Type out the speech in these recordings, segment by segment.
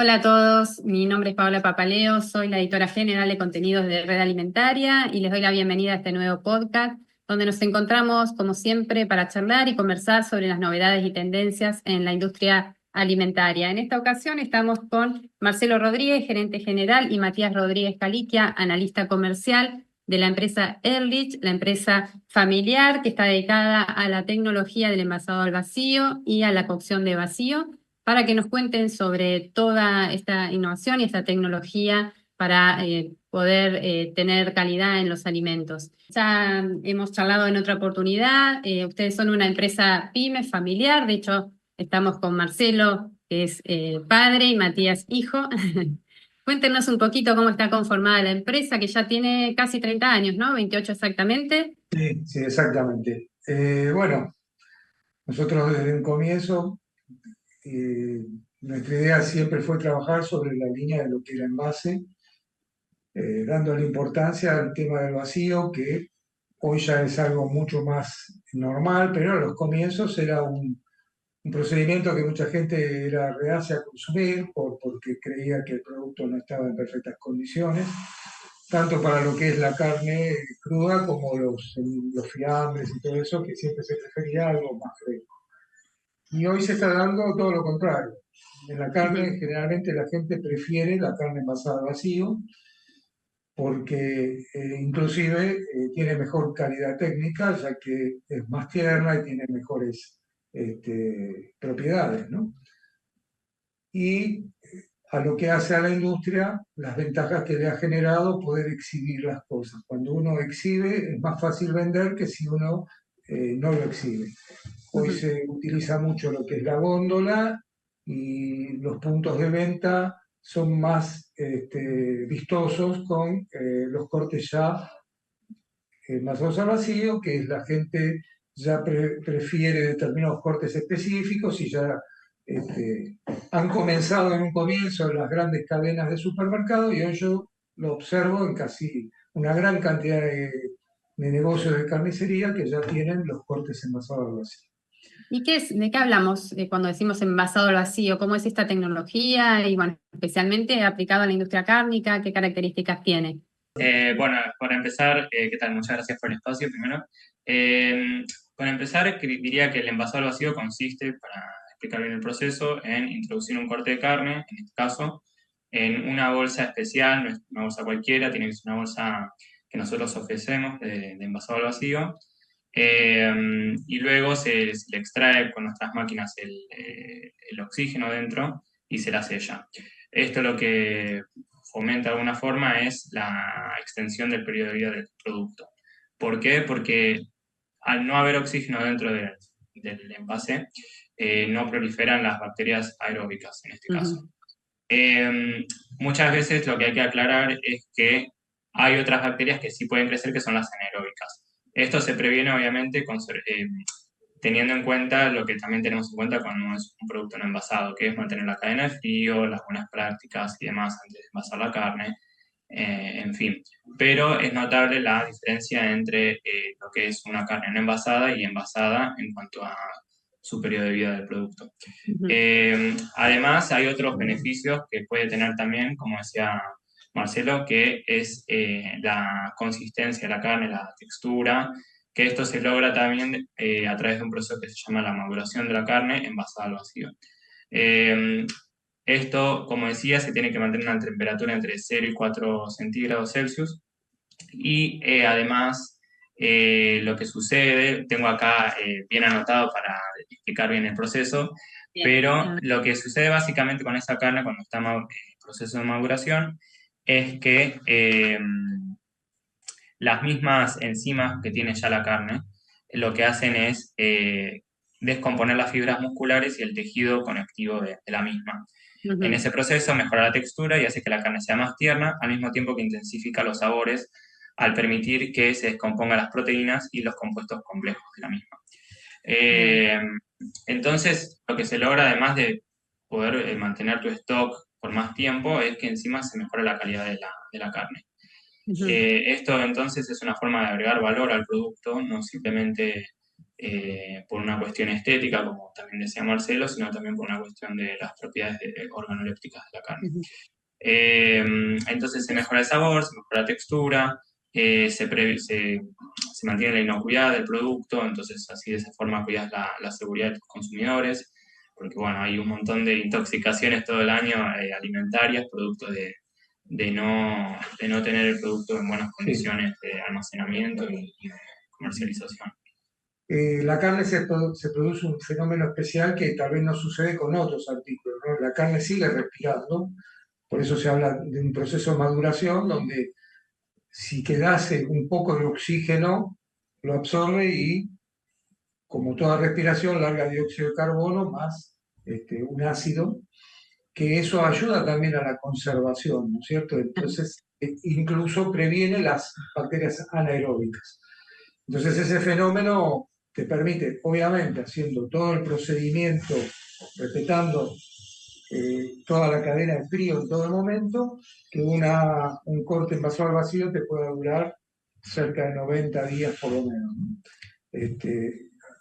Hola a todos, mi nombre es Paola Papaleo, soy la editora general de contenidos de Red Alimentaria y les doy la bienvenida a este nuevo podcast donde nos encontramos, como siempre, para charlar y conversar sobre las novedades y tendencias en la industria alimentaria. En esta ocasión estamos con Marcelo Rodríguez, gerente general, y Matías Rodríguez Caliquia, analista comercial de la empresa Ehrlich, la empresa familiar que está dedicada a la tecnología del envasado al vacío y a la cocción de vacío, para que nos cuenten sobre toda esta innovación y esta tecnología para poder tener calidad en los alimentos. Ya hemos charlado en otra oportunidad, ustedes son una empresa pyme familiar, de hecho estamos con Marcelo, que es padre, y Matías, hijo. Cuéntenos un poquito cómo está conformada la empresa, que ya tiene casi 30 años, ¿no? 28 exactamente. Sí, sí, exactamente. Bueno, nosotros desde un comienzo, eh, nuestra idea siempre fue trabajar sobre la línea de lo que era envase, dándole importancia al tema del vacío, que hoy ya es algo mucho más normal, pero a los comienzos era un procedimiento que mucha gente era reacia a consumir porque creía que el producto no estaba en perfectas condiciones, tanto para lo que es la carne cruda como los fiambres y todo eso, que siempre se prefería algo más fresco. Y hoy se está dando todo lo contrario. En la carne, generalmente la gente prefiere la carne envasada al vacío, porque inclusive tiene mejor calidad técnica, ya que es más tierna y tiene mejores propiedades, ¿no? Y a lo que hace a la industria, las ventajas que le ha generado poder exhibir las cosas. Cuando uno exhibe, es más fácil vender que si uno no lo exhibe. Hoy se utiliza mucho lo que es la góndola y los puntos de venta son más vistosos con los cortes ya envasados al vacío, que la gente ya prefiere determinados cortes específicos y ya han comenzado en un comienzo las grandes cadenas de supermercados y hoy yo lo observo en casi una gran cantidad de negocios de carnicería que ya tienen los cortes envasados al vacío. ¿Y de qué hablamos cuando decimos envasado al vacío? ¿Cómo es esta tecnología? Y bueno, especialmente aplicado a la industria cárnica, ¿qué características tiene? Bueno, para empezar, ¿qué tal? Muchas gracias por el espacio primero. Eh, para empezar, diría que el envasado al vacío consiste, para explicar bien el proceso, en introducir un corte de carne, en este caso, en una bolsa especial, no es una bolsa cualquiera, tiene que ser una bolsa que nosotros ofrecemos de envasado al vacío. Y luego se le extrae con nuestras máquinas el oxígeno dentro y se la sella. Esto lo que fomenta de alguna forma es la extensión del periodo de vida del producto. ¿Por qué? Porque al no haber oxígeno dentro del envase, no proliferan las bacterias aeróbicas en este caso. Ujú. Muchas veces lo que hay que aclarar es que hay otras bacterias que sí pueden crecer, que son las anaeróbicas. Esto se previene obviamente teniendo en cuenta lo que también tenemos en cuenta cuando es un producto no envasado, que es mantener la cadena de frío, las buenas prácticas y demás antes de envasar la carne, en fin. Pero es notable la diferencia entre lo que es una carne no envasada y envasada en cuanto a su periodo de vida del producto. Ujú. Además, hay otros beneficios que puede tener también, como decía Marcelo, que es la consistencia de la carne, la textura, que esto se logra también a través de un proceso que se llama la maduración de la carne envasada al vacío. Eh, Esto, como decía, se tiene que mantener una temperatura entre 0 y 4 centígrados Celsius y además lo que sucede, tengo acá bien anotado para explicar bien el proceso, Bien. pero lo que sucede básicamente con esa carne cuando está en proceso de maduración es que las mismas enzimas que tiene ya la carne, lo que hacen es descomponer las fibras musculares y el tejido conectivo de la misma. En Ujú. ese proceso mejora la textura y hace que la carne sea más tierna, al mismo tiempo que intensifica los sabores al permitir que se descompongan las proteínas y los compuestos complejos de la misma. Bien. Eh, entonces, lo que se logra, además de poder mantener tu stock por más tiempo, es que encima se mejora la calidad de la carne. Ujú. Esto entonces es una forma de agregar valor al producto, no simplemente por una cuestión estética, como también decía Marcelo, sino también por una cuestión de las propiedades organolépticas de la carne. Entonces se mejora el sabor, se mejora la textura, se mantiene la inocuidad del producto, entonces así de esa forma cuidas la seguridad de tus consumidores, porque bueno, hay un montón de intoxicaciones todo el año alimentarias, producto de no tener el producto en buenas condiciones de almacenamiento y de comercialización. La carne se produce un fenómeno especial que tal vez no sucede con otros artículos, ¿no? La carne sigue respirando, por eso se habla de un proceso de maduración donde si quedase un poco de oxígeno, lo absorbe y, como toda respiración, larga dióxido de carbono más un ácido, que eso ayuda también a la conservación, ¿no es cierto? Entonces, incluso previene las bacterias anaeróbicas. Entonces, ese fenómeno te permite, obviamente, haciendo todo el procedimiento, respetando toda la cadena de frío en todo el momento, que un corte envasado al vacío te pueda durar cerca de 90 días por lo menos, ¿no?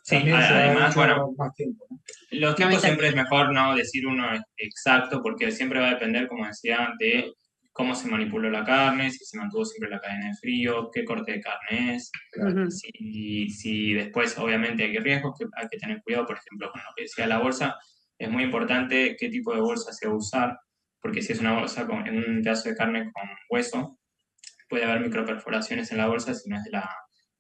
Sí, también se ha además, hecho bueno, más tiempo, ¿no? los tiempos siempre es mejor no decir uno exacto, porque siempre va a depender, como decía, de cómo se manipuló la carne, si se mantuvo siempre la cadena de frío, qué corte de carne es, Ujú. si después obviamente hay riesgos que hay que tener cuidado, por ejemplo, con lo que decía la bolsa, es muy importante qué tipo de bolsa se va a usar, porque si es una bolsa en un pedazo de carne con hueso, puede haber microperforaciones en la bolsa si no es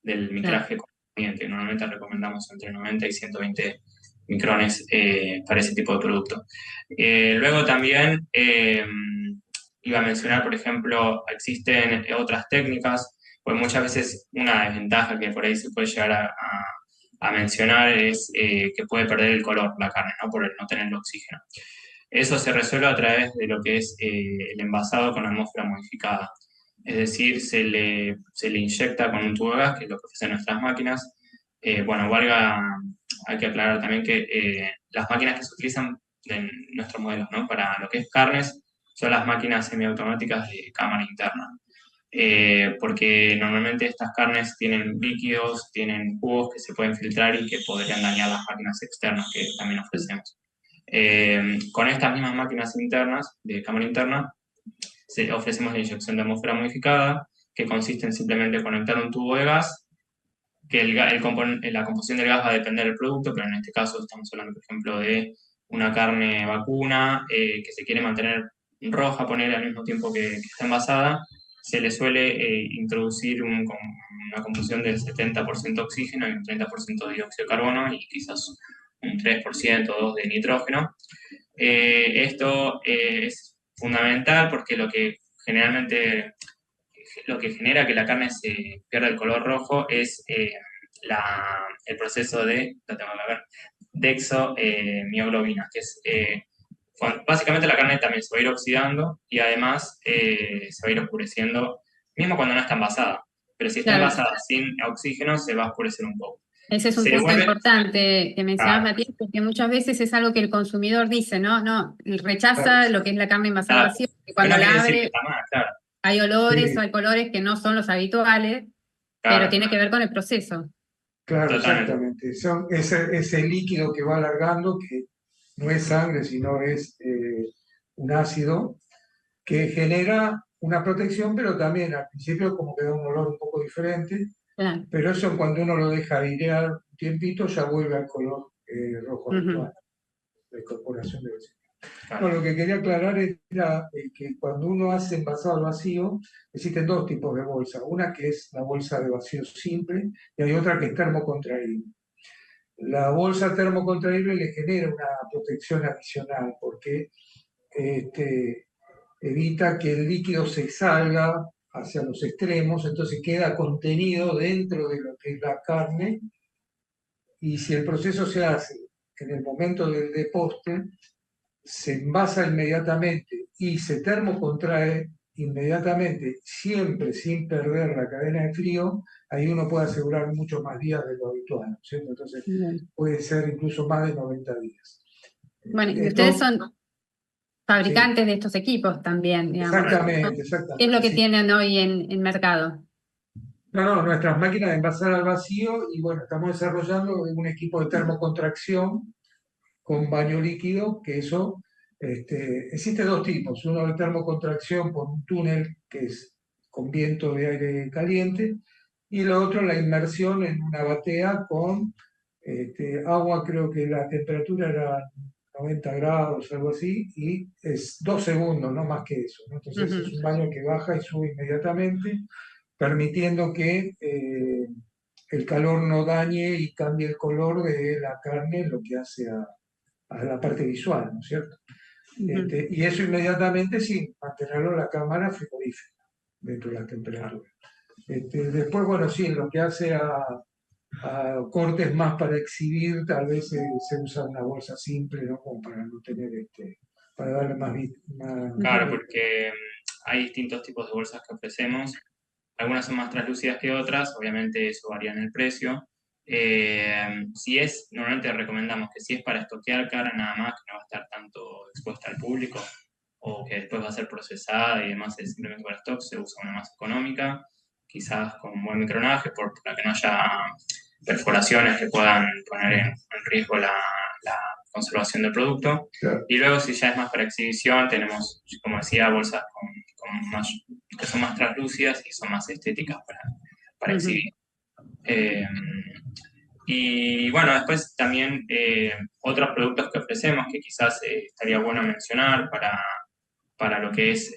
del micraje conveniente. Normalmente recomendamos entre 90 y 120 micrones para ese tipo de producto. Luego también iba a mencionar, por ejemplo, existen otras técnicas, pues muchas veces una desventaja que por ahí se puede llegar a mencionar es que puede perder el color la carne, ¿no? Por el no tener el oxígeno. Eso se resuelve a través de lo que es el envasado con atmósfera modificada. Es decir, se le inyecta con un tubo de gas, que es lo que ofrecen nuestras máquinas. Bueno, hay que aclarar también que las máquinas que se utilizan en nuestros modelos, ¿no? Para lo que es carnes son las máquinas semiautomáticas de cámara interna. Porque normalmente estas carnes tienen líquidos, tienen jugos que se pueden filtrar y que podrían dañar las máquinas externas que también ofrecemos. Con estas mismas máquinas internas, de cámara interna, ofrecemos la inyección de atmósfera modificada, que consiste en simplemente conectar un tubo de gas, que la composición del gas va a depender del producto, pero en este caso estamos hablando, por ejemplo, de una carne vacuna que se quiere mantener roja, poner al mismo tiempo que está envasada, se le suele introducir una composición del 70% oxígeno y un 30% de dióxido de carbono y quizás un 3% o 2% de nitrógeno. Esto es fundamental porque lo que genera que la carne se pierda el color rojo es el proceso de, lo tengo que ver, dexomioglobina, que es, básicamente la carne también se va a ir oxidando y además se va a ir oscureciendo, mismo cuando no está envasada, pero si está envasada sin oxígeno se va a oscurecer un poco. Ese es un punto importante que mencionaba Matías, porque muchas veces es algo que el consumidor dice, no, rechaza lo que es la carne envasada al vacío, que cuando la abre hay olores o hay colores que no son los habituales, pero tiene que ver con el proceso. Claro, exactamente. Ese líquido que va alargando, que no es sangre, sino es un ácido, que genera una protección, pero también al principio como que da un olor un poco diferente, pero eso cuando uno lo deja airear un tiempito ya vuelve al color rojo habitual, la incorporación de los. No, lo que quería aclarar era que cuando uno hace envasado al vacío, existen dos tipos de bolsa. Una que es la bolsa de vacío simple y hay otra que es termocontraíble. La bolsa termocontraíble le genera una protección adicional porque evita que el líquido se salga hacia los extremos, entonces queda contenido dentro de lo que es la carne y si el proceso se hace en el momento del deposte, se envasa inmediatamente y se termocontrae inmediatamente, siempre sin perder la cadena de frío, ahí uno puede asegurar muchos más días de lo habitual, ¿cierto? Entonces puede ser incluso más de 90 días. Bueno, y ustedes son fabricantes de estos equipos también, digamos. Exactamente. ¿Qué es lo que tienen hoy en mercado? No, nuestras máquinas de envasar al vacío y bueno, estamos desarrollando un equipo de termocontracción con baño líquido, que eso, existe dos tipos, uno de termocontracción por un túnel que es con viento de aire caliente y lo otro la inmersión en una batea con agua, creo que la temperatura era 90 grados, algo así, y es 2 segundos, no más que eso, ¿no? Entonces es un baño que baja y sube inmediatamente, permitiendo que el calor no dañe y cambie el color de la carne, lo que hace a la parte visual, ¿no es cierto? Y eso inmediatamente sin mantenerlo en la cámara frigorífica, dentro de la temperatura. Después, bueno, sí, en lo que hace a cortes más para exhibir, tal vez se usa una bolsa simple, ¿no? Como para no tener, para darle más. Claro, porque hay distintos tipos de bolsas que ofrecemos. Algunas son más translúcidas que otras, obviamente eso varía en el precio. Normalmente recomendamos que si es para estoquear cara nada más, que no va a estar tanto expuesta al público, o que después va a ser procesada y demás, es simplemente para stock, se usa una más económica, quizás con buen micronaje, para que no haya perforaciones que puedan poner en riesgo la conservación del producto. Claro. Y luego, si ya es más para exhibición, tenemos, como decía, bolsas que son más translúcidas y son más estéticas para exhibir. Y bueno, después también otros productos que ofrecemos que quizás estaría bueno mencionar para lo que es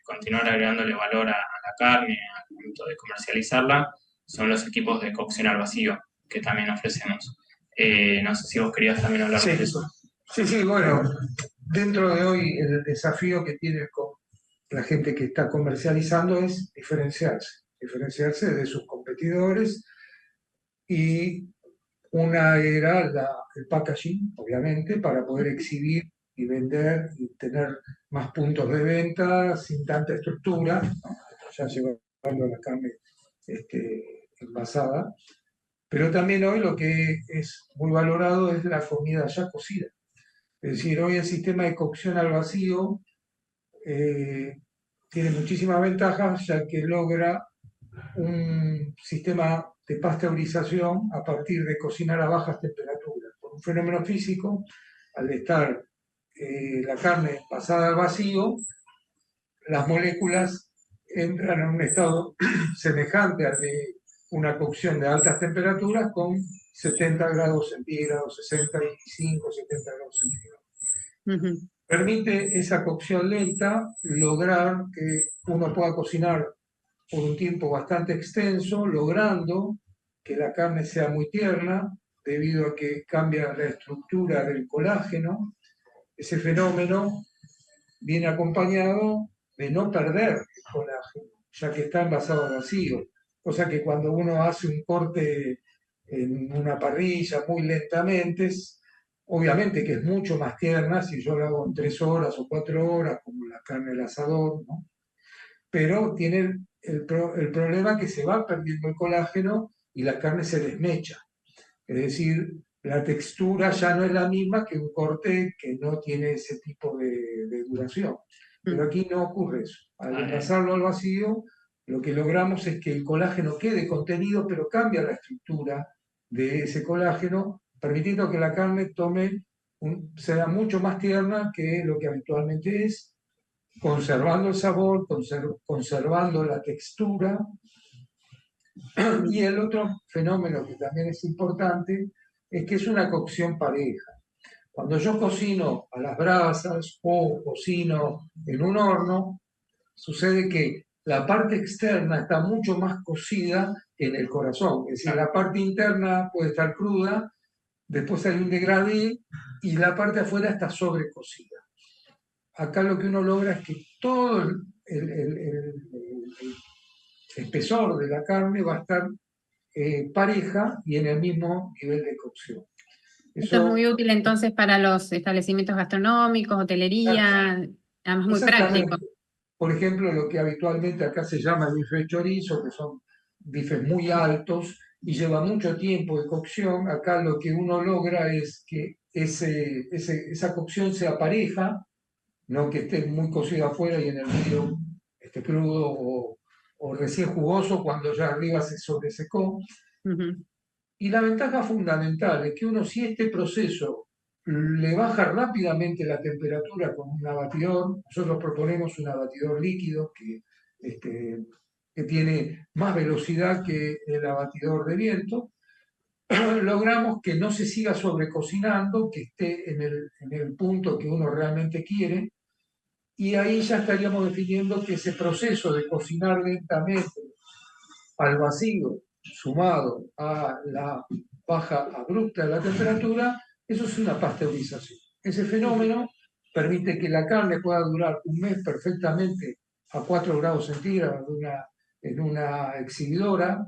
continuar agregándole valor a la carne al momento de comercializarla, son los equipos de cocción al vacío que también ofrecemos. No sé si vos querías también hablar de eso. Sí, bueno, dentro de hoy el desafío que tiene la gente que está comercializando es diferenciarse de sus competidores y una era el packaging, obviamente, para poder exhibir y vender y tener más puntos de venta sin tanta estructura, ¿no? Ya llevando la carne envasada. Pero también hoy lo que es muy valorado es la comida ya cocida. Es decir, hoy el sistema de cocción al vacío tiene muchísimas ventajas, ya que logra un sistema de pasteurización a partir de cocinar a bajas temperaturas. Por un fenómeno físico, al estar la carne pasada al vacío, las moléculas entran en un estado semejante al de una cocción de altas temperaturas con 70 grados centígrados, 65, 70 grados centígrados. Permite esa cocción lenta lograr que uno pueda cocinar por un tiempo bastante extenso, logrando que la carne sea muy tierna, debido a que cambia la estructura del colágeno. Ese fenómeno viene acompañado de no perder el colágeno, ya que está envasado al vacío. Cosa que cuando uno hace un corte en una parrilla muy lentamente, obviamente que es mucho más tierna si yo lo hago en 3 horas o 4 horas, como la carne del asador, ¿no? Pero tiene el problema que se va perdiendo el colágeno y la carne se desmecha. Es decir, la textura ya no es la misma que un corte que no tiene ese tipo de duración. Pero aquí no ocurre eso. Al envasarlo al vacío, lo que logramos es que el colágeno quede contenido, pero cambia la estructura de ese colágeno, permitiendo que la carne sea mucho más tierna que lo que habitualmente es, conservando el sabor, conservando la textura. Y el otro fenómeno que también es importante es que es una cocción pareja. Cuando yo cocino a las brasas o cocino en un horno, sucede que la parte externa está mucho más cocida que en el corazón. Es decir, la parte interna puede estar cruda, después hay un degradé y la parte de afuera está sobrecocida. Acá lo que uno logra es que todo el espesor de la carne va a estar pareja y en el mismo nivel de cocción. Esto es muy útil entonces para los establecimientos gastronómicos, hotelería, además muy práctico. Por ejemplo, lo que habitualmente acá se llama bife de chorizo, que son bifes muy altos y lleva mucho tiempo de cocción, acá lo que uno logra es que esa cocción sea pareja, no que esté muy cocido afuera y en el medio esté crudo o o recién jugoso cuando ya arriba se sobresecó. Ujú. Y la ventaja fundamental es que uno, si este proceso le baja rápidamente la temperatura con un abatidor, nosotros proponemos un abatidor líquido que tiene más velocidad que el abatidor de viento, logramos que no se siga sobrecocinando, que esté en el punto que uno realmente quiere, y ahí ya estaríamos definiendo que ese proceso de cocinar lentamente al vacío, sumado a la baja abrupta de la temperatura, eso es una pasteurización. Ese fenómeno permite que la carne pueda durar un mes perfectamente a 4 grados centígrados en una exhibidora,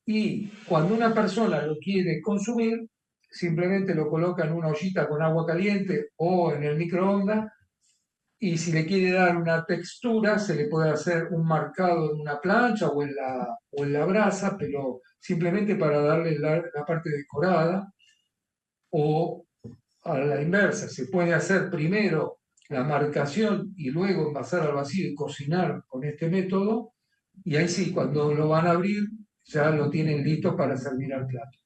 y cuando una persona lo quiere consumir, simplemente lo coloca en una ollita con agua caliente o en el microondas, y si le quiere dar una textura, se le puede hacer un marcado en una plancha o en la brasa, pero simplemente para darle la parte decorada, o a la inversa, se puede hacer primero la marcación y luego envasar al vacío y cocinar con este método, y ahí sí, cuando lo van a abrir, ya lo tienen listo para servir al plato,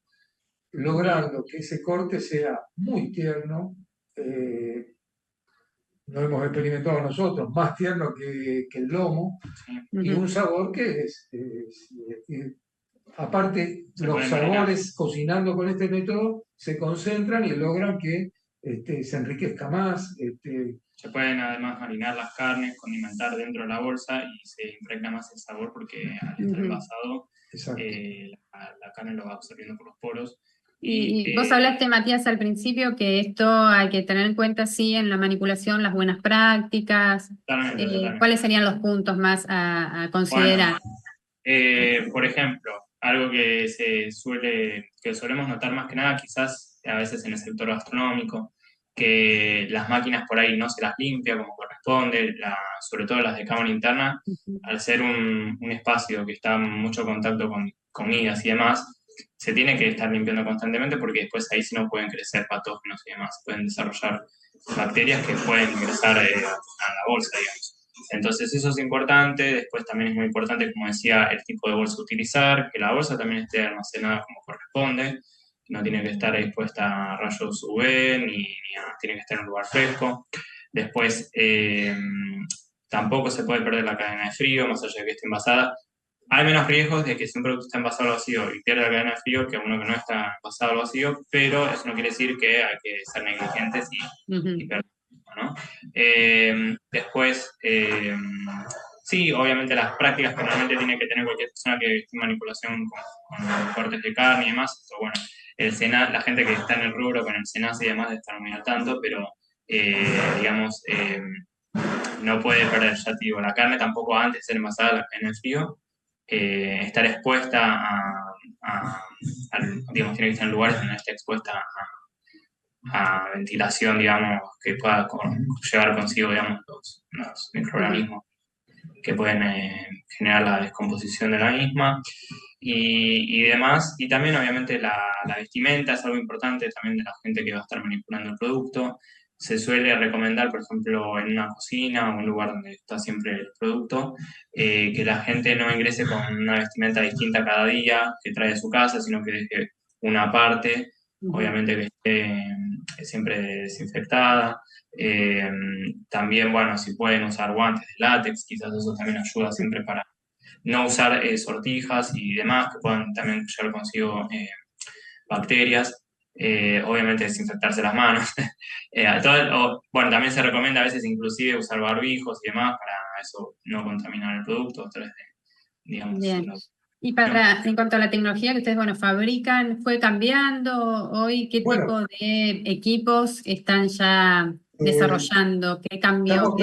logrando que ese corte sea muy tierno. Lo hemos experimentado nosotros, más tierno que el lomo, y un sabor que aparte, los sabores cocinando con este método se concentran y logran que se enriquezca más. Se pueden además marinar las carnes, condimentar dentro de la bolsa y se impregna más el sabor porque al estar envasado, la carne lo va absorbiendo por los poros. Y vos hablaste, Matías, al principio que esto hay que tener en cuenta, sí, en la manipulación, las buenas prácticas. Totalmente. ¿Cuáles serían los puntos más a considerar? Bueno, por ejemplo, algo que que solemos notar más que nada, quizás a veces en el sector gastronómico, que las máquinas por ahí no se las limpia como corresponde, sobre todo las de cámara interna, al ser un espacio que está en mucho contacto con comidas y demás, se tiene que estar limpiando constantemente porque después ahí sí no pueden crecer patógenos y demás, pueden desarrollar bacterias que pueden ingresar a la bolsa, digamos. Entonces eso es importante. Después también es muy importante, como decía, el tipo de bolsa utilizar, que la bolsa también esté almacenada como corresponde, no tiene que estar expuesta a rayos UV, tiene que estar en un lugar fresco. Después, tampoco se puede perder la cadena de frío, más allá de que esté envasada. Hay menos riesgos de que si un producto está envasado al vacío y pierde la cadena de frío que uno que no está envasado al vacío, pero eso no quiere decir que hay que ser negligentes y perder, ¿no? Después, sí, obviamente las prácticas que normalmente tiene que tener cualquier persona que esté en manipulación con cortes de carne y demás, pero bueno, la gente que está en el rubro con el SENASA y demás debe estar muy al tanto, pero digamos, no puede perder, ya te digo, la carne tampoco antes de ser envasada en el frío, estar expuesta digamos, tiene que estar en lugares donde esté expuesta a ventilación, digamos, que pueda llevar consigo, digamos, los microorganismos que pueden generar la descomposición de la misma y demás. Y también, obviamente, la vestimenta es algo importante también de la gente que va a estar manipulando el producto. Se suele recomendar, por ejemplo, en una cocina o un lugar donde está siempre el producto, que la gente no ingrese con una vestimenta distinta cada día que trae de su casa, sino que deje una parte, obviamente que esté siempre desinfectada. También, bueno, si pueden usar guantes de látex, quizás eso también ayuda siempre para no usar sortijas y demás que puedan también llevar consigo bacterias. Obviamente desinfectarse las manos. Bueno, también se recomienda a veces inclusive usar barbijos y demás para eso no contaminar el producto a través de, digamos, Bien. Y en cuanto a la tecnología que ustedes, bueno, fabrican, ¿fue cambiando hoy? ¿Qué tipo de equipos están ya desarrollando? ¿Qué cambió?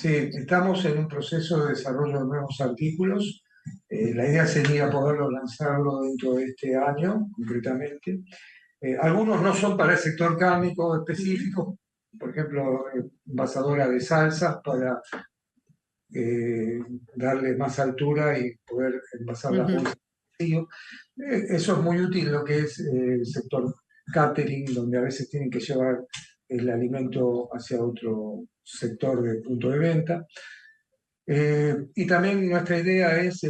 Estamos en un proceso de desarrollo de nuevos artículos. La idea sería poderlo lanzarlo dentro de este año, concretamente. Algunos no son para el sector cárnico específico, por ejemplo, envasadora de salsas para darle más altura y poder envasar las bolsas. Eso es muy útil en lo que es el sector catering, donde a veces tienen que llevar el alimento hacia otro sector de punto de venta. Y también nuestra idea es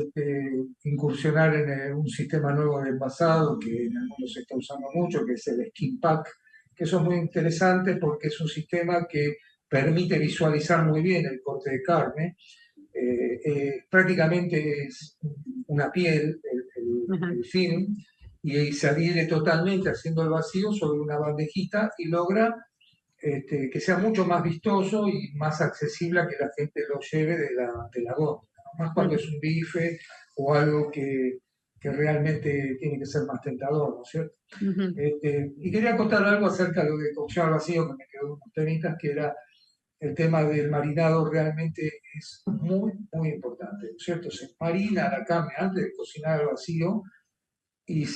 incursionar en un sistema nuevo de envasado que en el mundo se está usando mucho, que es el Skin Pack, que eso es muy interesante porque es un sistema que permite visualizar muy bien el corte de carne. Prácticamente es una piel, el film, y se adhiere totalmente haciendo el vacío sobre una bandejita y logra que sea mucho más vistoso y más accesible a que la gente lo lleve de la góndola, ¿no? Más cuando es un bife o algo que realmente tiene que ser más tentador, ¿no es cierto? Y quería contar algo acerca de lo de cocción al vacío, que me quedó unos temitas, que era el tema del marinado. Realmente es muy, muy importante, ¿no es cierto? Se marina la carne antes de cocinar al vacío y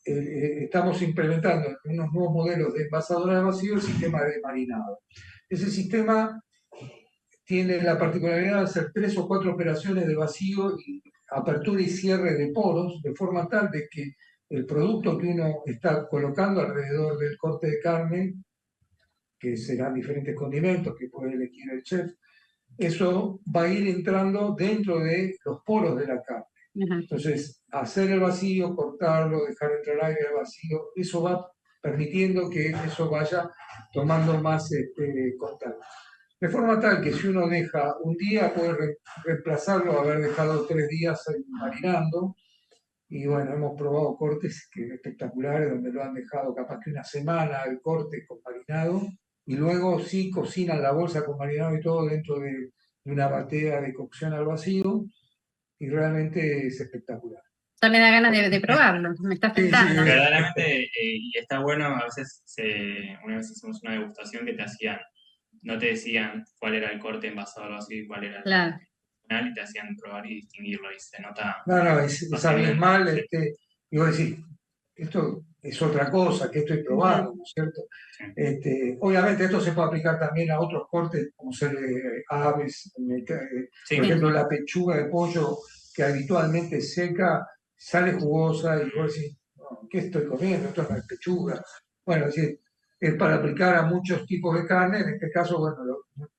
estamos implementando en unos nuevos modelos de envasadora de vacío el sistema de marinado. Ese sistema tiene la particularidad de hacer 3 o 4 operaciones de vacío y apertura y cierre de poros, de forma tal de que el producto que uno está colocando alrededor del corte de carne, que serán diferentes condimentos que puede elegir el chef, eso va a ir entrando dentro de los poros de la carne. Entonces, hacer el vacío, cortarlo, dejar entrar aire al vacío, eso va permitiendo que eso vaya tomando más contacto. De forma tal que si uno deja un día, puede reemplazarlo, haber dejado 3 días marinando. Y bueno, hemos probado cortes que espectaculares, donde lo han dejado capaz que una semana el corte con marinado, y luego sí cocinan la bolsa con marinado y todo dentro de una batea de cocción al vacío, y realmente es espectacular. Ya me da ganas de probarlo, me estás Sí, tentando. Verdaderamente, y está bueno, a veces una vez hicimos una degustación que no te decían cuál era el corte envasado o algo así, cuál era Claro. el y te hacían probar y distinguirlo, y se nota No, es bastante bien. abismal. Y vos decís, esto es otra cosa que estoy probando, ¿no es cierto? Sí. Obviamente esto se puede aplicar también a otros cortes, como ser aves, Sí. por ejemplo la pechuga de pollo que habitualmente seca, sale jugosa y vos decís, "No, ¿qué estoy comiendo? Esto no es pechuga". Bueno, es decir, es para aplicar a muchos tipos de carne. En este caso, bueno,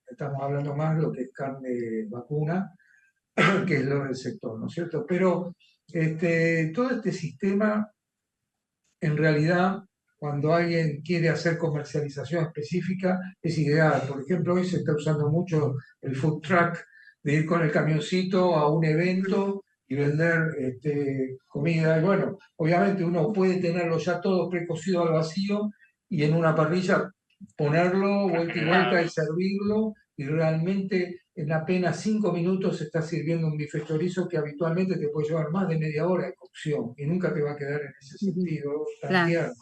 estamos hablando más de lo que es carne vacuna, que es lo del sector, ¿no es cierto? Pero todo este sistema, en realidad, cuando alguien quiere hacer comercialización específica, es ideal. Por ejemplo, hoy se está usando mucho el food truck, de ir con el camioncito a un evento y vender comida. Y bueno, obviamente uno puede tenerlo ya todo precocido al vacío y en una parrilla ponerlo vuelta y vuelta y servirlo, y realmente en apenas 5 minutos se está sirviendo un bife chorizo que habitualmente te puede llevar más de media hora de cocción y nunca te va a quedar en ese sentido tan Claro. tierno.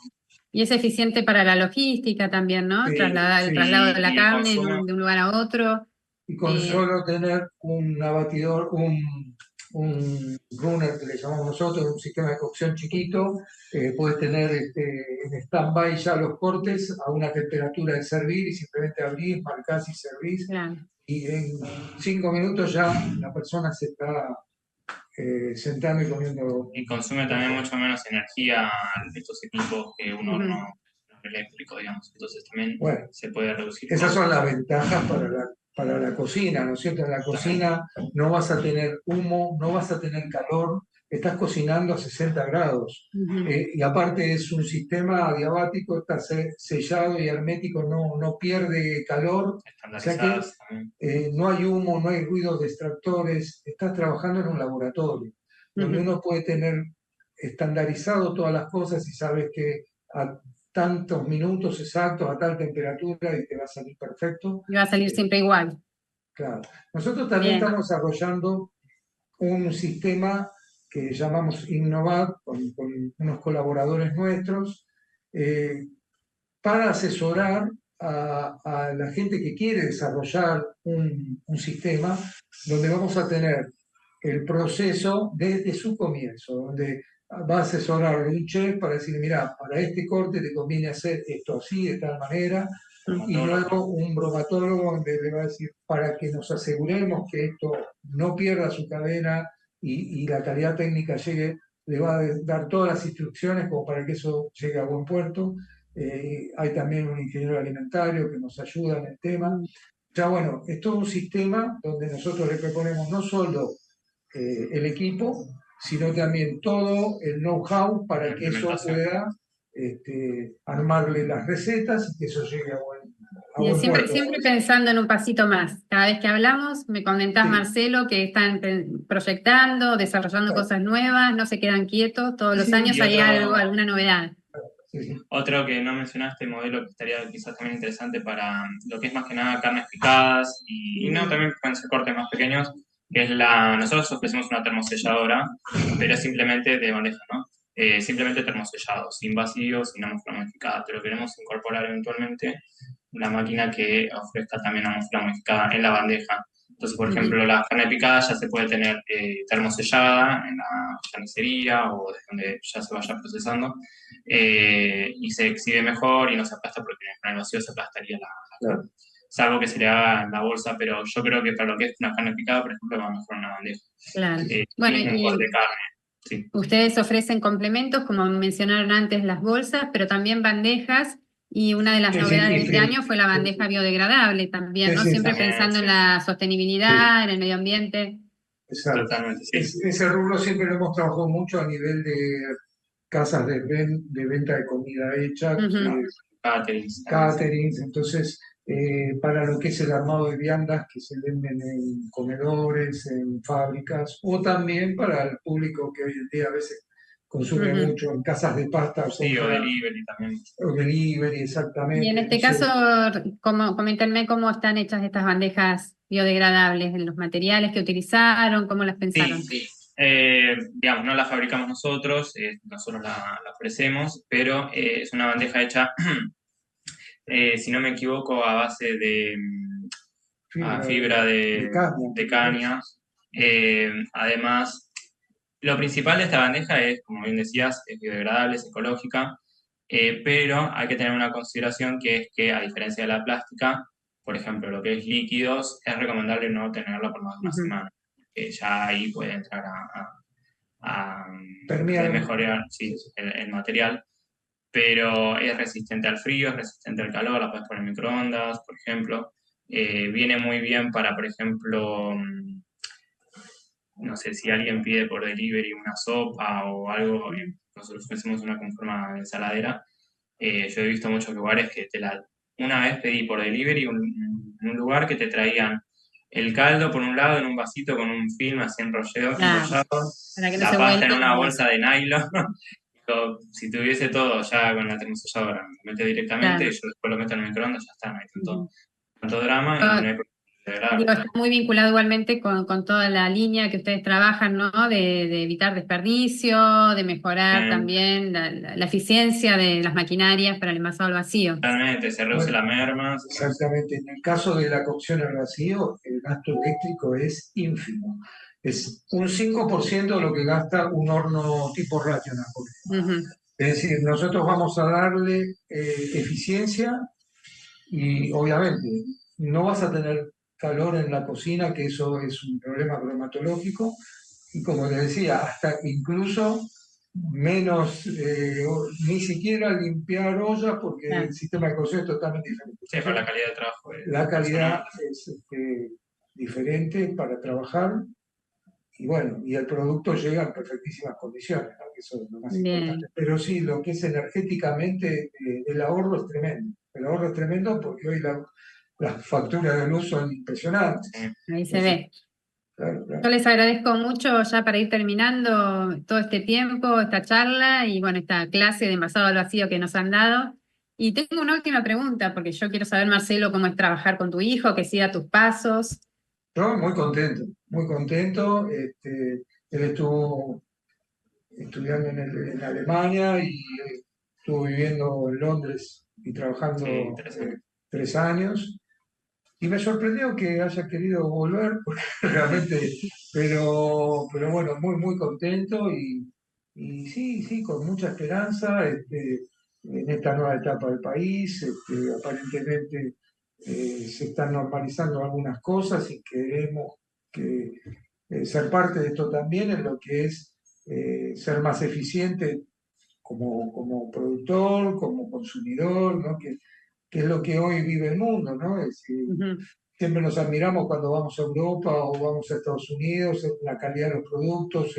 Y es eficiente para la logística también, ¿no? Sí, El sí. traslado de la Y el carne consumo, de un lugar a otro. Y con solo tener un abatidor, un runner que le llamamos nosotros, un sistema de cocción chiquito, puedes tener en stand-by ya los cortes a una temperatura de servir y simplemente abrís, marcás y servís. Claro. Y en 5 minutos ya la persona se está sentando y comiendo. y consume también mucho menos energía estos equipos que un horno eléctrico, digamos. Entonces también Bueno, se puede reducir esas costos. son las ventajas para la cocina, ¿no es cierto? En la cocina no vas a tener humo, no vas a tener calor, estás cocinando a 60 grados. Y aparte es un sistema adiabático, está sellado y hermético, no pierde calor. O sea que Estandarizadas también. no hay humo, no hay ruidos de extractores, estás trabajando en un laboratorio, donde uno puede tener estandarizado todas las cosas y sabes que a tantos minutos exactos, a tal temperatura, y te va a salir perfecto. Y va a salir siempre igual. Claro. Nosotros también Bien. estamos desarrollando un sistema que llamamos Innovat, con unos colaboradores nuestros, para asesorar a la gente que quiere desarrollar un sistema donde vamos a tener el proceso desde su comienzo, donde va a asesorar un chef para decir, mira, para este corte te conviene hacer esto así, de tal manera, y luego un bromatólogo donde le va a decir, para que nos aseguremos que esto no pierda su cadena y la calidad técnica llegue, le va a dar todas las instrucciones como para que eso llegue a buen puerto. Hay también un ingeniero alimentario que nos ayuda en el tema. ya bueno, es todo un sistema donde nosotros le proponemos no solo el equipo, sino también todo el know-how para que eso pueda armarle las recetas y que eso llegue a Bien, buen siempre, puerto. siempre pensando en un pasito más. Cada vez que hablamos, me comentás, Sí, Marcelo, que están proyectando, desarrollando claro. cosas nuevas, no se quedan quietos, todos los Sí, años Y hay algo, otro, alguna novedad. sí, sí. otro que no mencionaste, modelo que estaría quizás también interesante para lo que es más que nada carnes picadas y no, también pueden ser cortes más pequeños, que es nosotros ofrecemos una termoselladora, pero es simplemente de bandeja, ¿no? Simplemente termosellado, sin vacío, sin atmósfera modificada, pero queremos incorporar eventualmente una máquina que ofrezca también atmósfera modificada en la bandeja. Entonces, por ejemplo, Ujú. la carne picada ya se puede tener termosellada en la carnicería o desde donde ya se vaya procesando y se exhibe mejor y no se aplasta porque con el vacío se aplastaría la carne. Salvo que se le haga en la bolsa, pero yo creo que para lo que es una carne picada, por ejemplo, va mejor una bandeja. Claro. Bueno, Mismo un corte de y carne. Sí. ustedes ofrecen complementos, como mencionaron antes, las bolsas, pero también bandejas. Y una de las Sí, sí, novedades de y este año fue la sí, bandeja biodegradable también, sí, ¿no? sí, Siempre También, pensando en sí. la sí, sostenibilidad, en el medio ambiente. exacto. Totalmente, sí. Ese rubro siempre lo hemos trabajado mucho a nivel de casas de venta de comida hecha, Ujú, Caterings también, sí. caterings, entonces para lo que es el armado de viandas que se venden en comedores, en fábricas, o también para el público que hoy en día a veces consume ujú. mucho en casas de pasta o Sí, o compra delivery también. o delivery, Y en exactamente, no este sé. caso, coméntenme cómo están hechas estas bandejas biodegradables, los materiales que utilizaron, cómo las pensaron. Sí, digamos, no la fabricamos nosotros, nosotros la ofrecemos, pero es una bandeja hecha, si no me equivoco, a base de Fibra fibra de caña, de caña. Además, lo principal de esta bandeja es, como bien decías, es biodegradable, es ecológica, pero hay que tener una consideración que es que, a diferencia de la plástica, por ejemplo, lo que es líquidos, es recomendable no tenerlo por más de una Ujú. semana, que ya ahí puede entrar permeable. mejorar sí, el material, pero es resistente al frío, es resistente al calor, la puedes poner en microondas, por ejemplo. Viene muy bien para, por ejemplo, no sé, si alguien pide por delivery una sopa o algo, nosotros ofrecemos una con forma de ensaladera. Yo he visto muchos lugares que una vez pedí por delivery un lugar que te traían el caldo por un lado en un vasito con un film así Claro, enrollado, para que no la se pasta en vuelque una y eso. bolsa de nylon. Si tuviese todo ya con la termoselladora, lo mete directamente, Claro. yo después lo meto en el microondas, ya está, no hay Ujú. tanto drama y no Yo hay problema de digo, agradable. está muy vinculado igualmente con toda la línea que ustedes trabajan, ¿no? De evitar desperdicio, de mejorar también la eficiencia de las maquinarias para el envasado al vacío. Totalmente, se reduce Bueno, la merma. exactamente. En el caso de la cocción al vacío, el gasto eléctrico es ínfimo. Es un 5% de lo que gasta un horno tipo Rational, por ejemplo. Ujú. Es decir, nosotros vamos a darle eficiencia y obviamente no vas a tener calor en la cocina, que eso es un problema bromatológico. Y como les decía, hasta incluso menos, ni siquiera limpiar ollas porque el Claro. sistema de cocción es totalmente diferente. Sí, para Entonces, la calidad de trabajo la del calidad personal. es diferente para trabajar y bueno, y el producto llega en perfectísimas condiciones, ¿no? Que eso es lo más importante. Bien, Pero sí, lo que es energéticamente, el ahorro es tremendo. El ahorro es tremendo porque hoy las facturas de luz son impresionantes. Sí. ahí se Entonces, ve. claro, Yo claro. les agradezco mucho ya para ir terminando todo este tiempo, esta charla y bueno, esta clase de envasado al vacío que nos han dado. Y tengo una última pregunta, porque yo quiero saber, Marcelo, cómo es trabajar con tu hijo, que siga tus pasos. Yo muy contento, muy contento. Él estuvo estudiando en Alemania y estuvo viviendo en Londres y Sí, trabajando interesante. 3 años. Y me sorprendió que haya querido volver, porque realmente, pero bueno, muy, muy contento y sí, sí, con mucha esperanza en esta nueva etapa del país. Aparentemente se están normalizando algunas cosas y queremos que, ser parte de esto también en lo que es ser más eficiente como productor, como consumidor, ¿no? Que es lo que hoy vive el mundo, ¿no? Es decir, Ujú. siempre nos admiramos cuando vamos a Europa o vamos a Estados Unidos, la calidad de los productos,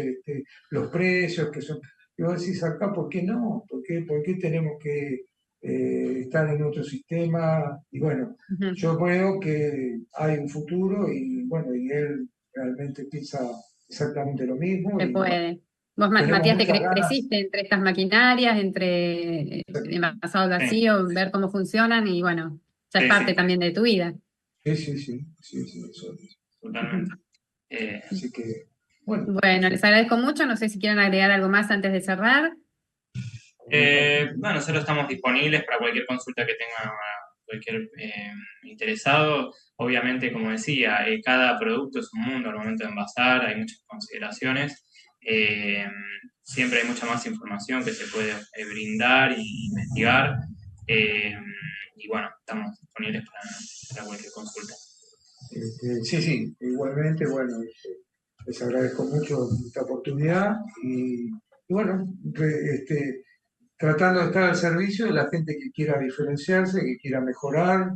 los precios que son. Y vos decís acá, ¿por qué no? ¿Por qué tenemos que estar en otro sistema? Y bueno, Ujú. yo creo que hay un futuro y bueno, y él realmente piensa exactamente lo mismo Se y bueno, puede. Vos, tenemos Matías, te muchas ganas. creciste entre estas maquinarias, entre envasado al Sí, vacío, ver cómo funcionan y bueno, ya es sí, parte sí, también de tu vida. Sí, sí, sí, sí, sí, eso es. totalmente. Ujú. Eh, Así que, bueno, Bueno, les agradezco mucho. No sé si quieren agregar algo más antes de cerrar. bueno, nosotros estamos disponibles para cualquier consulta que tenga cualquier interesado. Obviamente, como decía, cada producto es un mundo al momento de envasar, hay muchas consideraciones. Eh, Siempre hay mucha más información que se puede brindar y investigar. Eh, y bueno, estamos disponibles para cualquier consulta. sí, sí, igualmente, bueno, les agradezco mucho esta oportunidad y bueno, tratando de estar al servicio de la gente que quiera diferenciarse, que quiera mejorar,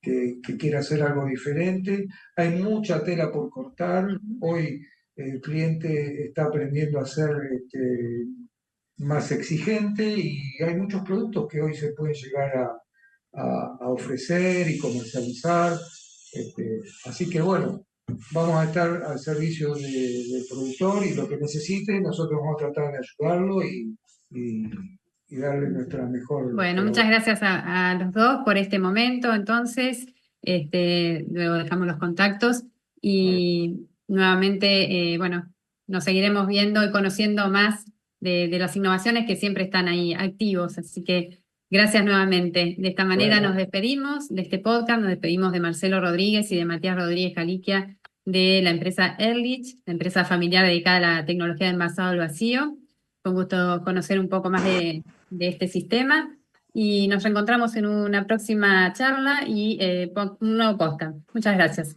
que quiera hacer algo diferente. Hay mucha tela por cortar. Hoy el cliente está aprendiendo a ser más exigente y hay muchos productos que hoy se pueden llegar a ofrecer y comercializar. Así que bueno, vamos a estar al servicio del productor y lo que necesite, nosotros vamos a tratar de ayudarlo y- y darle nuestra mejor Bueno, muchas colaboración. gracias a los dos por este momento. Entonces, luego dejamos los contactos y nuevamente, bueno, nos seguiremos viendo y conociendo más de las innovaciones que siempre están ahí activos. Así que gracias nuevamente. De esta manera nos Bueno, despedimos de este podcast, nos despedimos de Marcelo Rodríguez y de Matías Rodríguez Caliquia de la empresa Ehrlich, la empresa familiar dedicada a la tecnología de envasado al vacío. Con gusto conocer un poco más de este sistema y nos reencontramos en una próxima charla y un nuevo podcast. Muchas gracias.